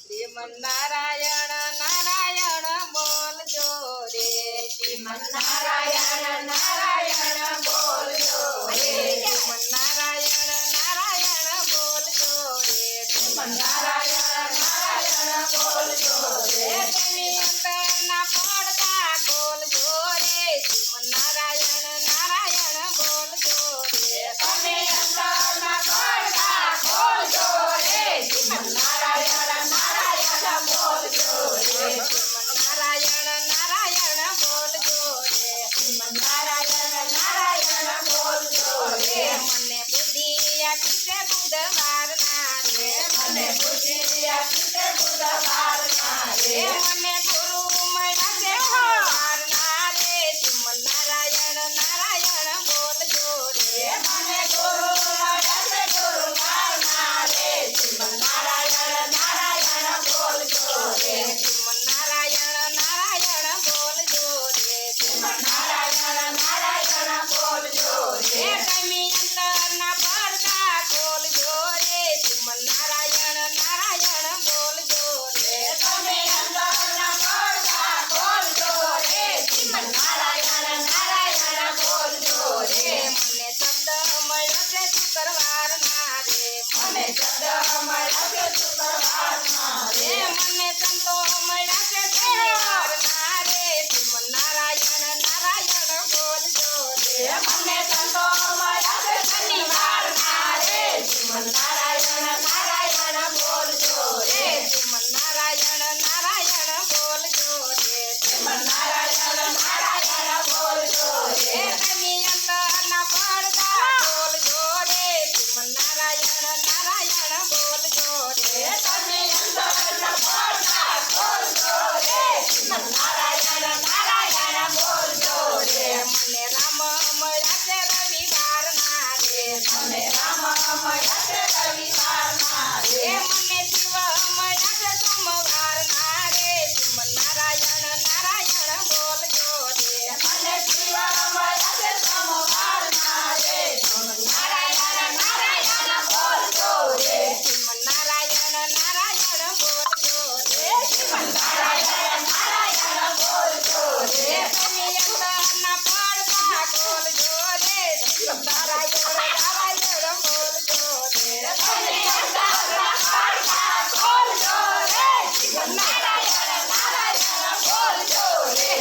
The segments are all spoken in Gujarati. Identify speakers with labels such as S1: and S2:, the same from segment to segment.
S1: શ્રીમન્નારાયણ નારાયણ બોલજો રે, શ્રીમન્નારાયણ નારાયણ બોલજો રે, શ્રીમન્નારાયણ નારાયણ બોલજો રે, શ્રીમન્નારાયણ નારાયણ બોલજો રે, તેની અંતરના પડતા ખોલજો રે, શ્રીમન્નારાયણ નારાયણ બોલજો રે, તમે અંતરના પડતા ખોલજો રે, શ્રીમન્નારાયણ નારાયણ બોલજો રે, શ્રીમન્નારાયણ નારાયણ બોલજો રે, શ્રીમન્નારાયણ નારાયણ બોલજો રે, મને બુદ્ધિ આપી છે બુધવારના રે, મને બુદ્ધિ આપી છે બુધવારના રે, મને ગુરુ મળ્યા છે સવારના રે, શ્રીમન્નારાયણ નારાયણ બોલજો રે, મને ગુરુ મળ્યા છે ગુરુવારના રે, શ્રીમન્નારાયણ નારાયણ બોલજો રે, શ્રીમન્નારાયણ નારાયણ બોલજો રે, શ્રીમન્નારાયણ નારાયણ બોલજો રે, તમે અંતરના પડતા ખોલજો રે, શ્રીમન્નારાયણ નારાયણ બોલજો રે, તમે અંતરના પડતા ખોલજો રે, શ્રીમન્નારાયણ નારાયણ બોલજો રે, મને શબ્દ મળ્યો છે શુક્રવારના રે, મને શબ્દ મળ્યો છે શુક્રવારના રે, મને સંતો મળ્યા છે શનિવારના રે, શ્રીમન્નારાયણ નારાયણ બોલજો રે, મને સંતો મળ્યા છે શનિવારના રે, શ્રીમન્નારાયણ નારાયણ બોલજો રે, શ્રીમન્નારાયણ નારાયણ બોલજો રે, શ્રીમન્નારાયણ નારાયણ બોલજો રે, તમે અંતરના પડતા ખોલજો રે, શ્રીમન્નારાયણ નારાયણ બોલજો રે, તમે અંતરના પડતા ખોલજો રે, શ્રીમન્નારાયણ નારાયણ બોલજો રે, મને રામ મળ્યા છે રવિવારના રે, મને રામ મળ્યા છે રવિવારના રે, મને શિવ મળ્યા છે સોમવારના રે, શ્રીમન્નારાયણ નારાયણ બોલજો રે, મને શિવ મળ્યા છે સોમવારના રે, શ્રીમન્નારાયણ નારાયણ બોલજો રે, શ્રીમન્નારાયણ નારાયણ બોલજો રે, શ્રીમન્નારાયણ નારાયણ બોલજો રે, તમે અંતરના પડતા ખોલજો રે, શ્રીમન્નારાયણ નારાયણ બોલજો રે, તમે અંતરના પડતા ખોલજો રે, શ્રીમન્નારાયણ નારાયણ બોલજો રે,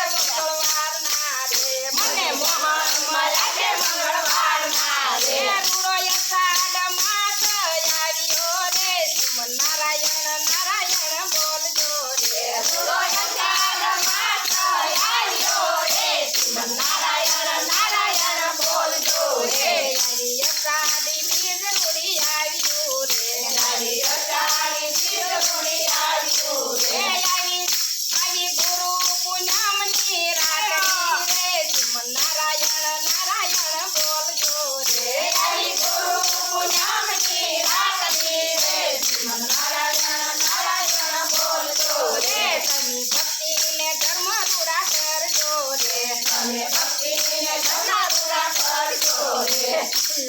S1: મંગળવારના રે, મને મોહન મળ્યા છે મંગળવારના રે, રૂડો અષાઢ માસ આવ્યો રે, શ્રીમન્નારાયણ નારાયણ બોલજો રે, રૂડો અષાઢ માસ આવ્યો રે, શ્રીમન્નારાયણ નારાયણ બોલજો રે, આવી અષાઢી બીજ રૂડી આવ્યું રે, આવી અષાઢી બીજ રૂડી આવ્યું રે, આવી ગુરુ પૂનમની રાત રે, શ્રીમન્નારાયણ નારાયણ બોલજો રે, આવી ગુરુ પૂનમની રાત રે, શ્રીમન્નારાયણ નારાયણ બોલજો રે, તમે ભક્તિને ધર્મ રૂડા કરજો રે, તમે ભક્તિને ધર્મ રૂડા કરજો રે,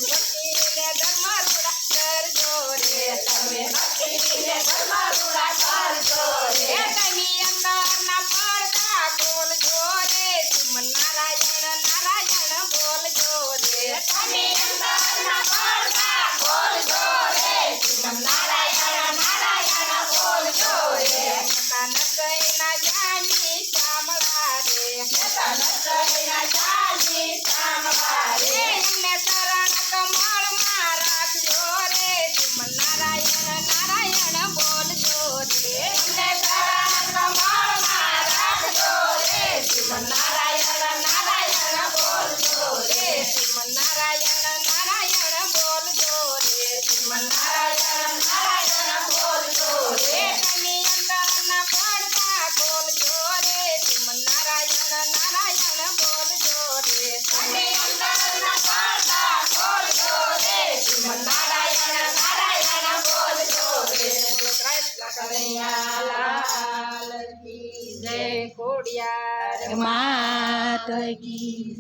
S1: ભક્તિને ધર્મ રૂડા કરજો રે, તમે ભક્તિને ધર્મ રૂડા કરજો રે, તમે અંતરના પડતા ખોલજો રે, શ્રીમન્નારાયણ નારાયણ બોલજો રે, તમે અંતરના પડતા ખોલજો રે, શ્રીમન્નારાયણ નારાયણ બોલજો રે, નેતા નરસૈના જાની શામળા રે, નેતા નરસૈના જાની શામળા રે, એમને શરણ કમળમાં રાખજો રે, શ્રીમન્નારાયણ નારાયણ બોલજો રે, એમને શરણ કમળમાં રાખજો રે, શ્રીમન્નારાયણ નારાયણ બોલજો રે, શ્રીમન્નારાયણ નારાયણ બોલજો રે, શ્રીમન્નારાયણ નારાયણ બોલજો રે, તમે અંતરના પડતા ખોલજો રે, શ્રીમન્નારાયણ નારાયણ બોલજો રે, તમે અંતરના પડતા ખોલજો રે, શ્રીમન્નારાયણ નારાયણ બોલજો રે, કૃષ્ણ કનૈયા લાલ કી જય, ખોડિયાર
S2: માત કી